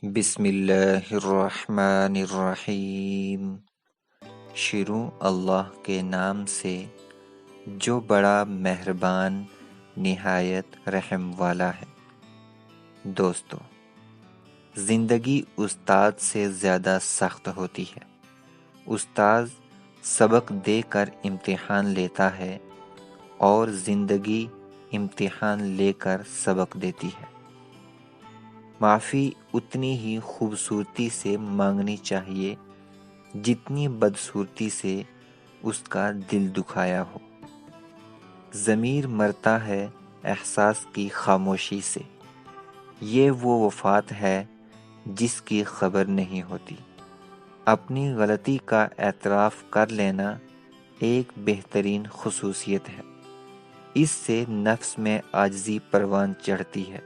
بسم اللہ الرحمن الرحیم۔ شروع اللہ کے نام سے جو بڑا مہربان نہایت رحم والا ہے۔ دوستو، زندگی استاد سے زیادہ سخت ہوتی ہے۔ استاد سبق دے کر امتحان لیتا ہے اور زندگی امتحان لے کر سبق دیتی ہے۔ معافی اتنی ہی خوبصورتی سے مانگنی چاہیے جتنی بدصورتی سے اس کا دل دکھایا ہو۔ ضمیر مرتا ہے احساس کی خاموشی سے، یہ وہ وفات ہے جس کی خبر نہیں ہوتی۔ اپنی غلطی کا اعتراف کر لینا ایک بہترین خصوصیت ہے۔ اس سے نفس میں عاجزی پروان چڑھتی ہے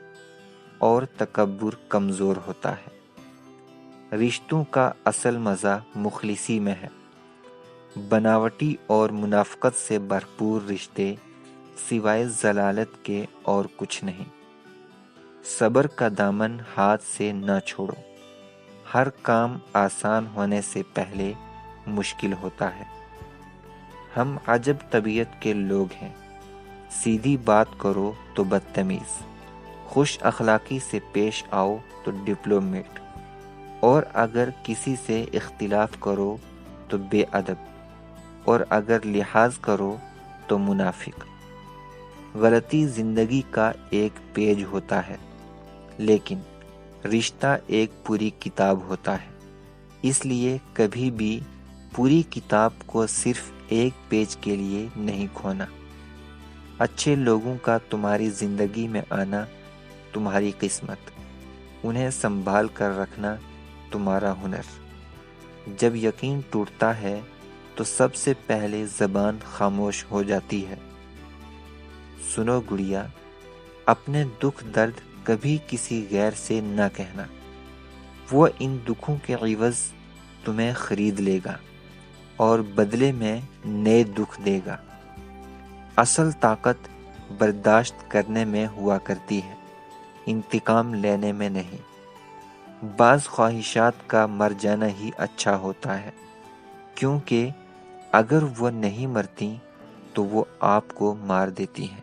اور تکبر کمزور ہوتا ہے۔ رشتوں کا اصل مزہ مخلصی میں ہے۔ بناوٹی اور منافقت سے بھرپور رشتے سوائے ضلالت کے اور کچھ نہیں۔ صبر کا دامن ہاتھ سے نہ چھوڑو۔ ہر کام آسان ہونے سے پہلے مشکل ہوتا ہے۔ ہم عجب طبیعت کے لوگ ہیں، سیدھی بات کرو تو بدتمیز، خوش اخلاقی سے پیش آؤ تو ڈپلومیٹ، اور اگر کسی سے اختلاف کرو تو بے ادب، اور اگر لحاظ کرو تو منافق۔ غلطی زندگی کا ایک پیج ہوتا ہے، لیکن رشتہ ایک پوری کتاب ہوتا ہے۔ اس لیے کبھی بھی پوری کتاب کو صرف ایک پیج کے لیے نہیں کھونا۔ اچھے لوگوں کا تمہاری زندگی میں آنا تمہاری قسمت، انہیں سنبھال کر رکھنا تمہارا ہنر۔ جب یقین ٹوٹتا ہے تو سب سے پہلے زبان خاموش ہو جاتی ہے۔ سنو گڑیا، اپنے دکھ درد کبھی کسی غیر سے نہ کہنا، وہ ان دکھوں کے عوض تمہیں خرید لے گا اور بدلے میں نئے دکھ دے گا۔ اصل طاقت برداشت کرنے میں ہوا کرتی ہے، انتقام لینے میں نہیں۔ بعض خواہشات کا مر جانا ہی اچھا ہوتا ہے، کیونکہ اگر وہ نہیں مرتی تو وہ آپ کو مار دیتی ہیں۔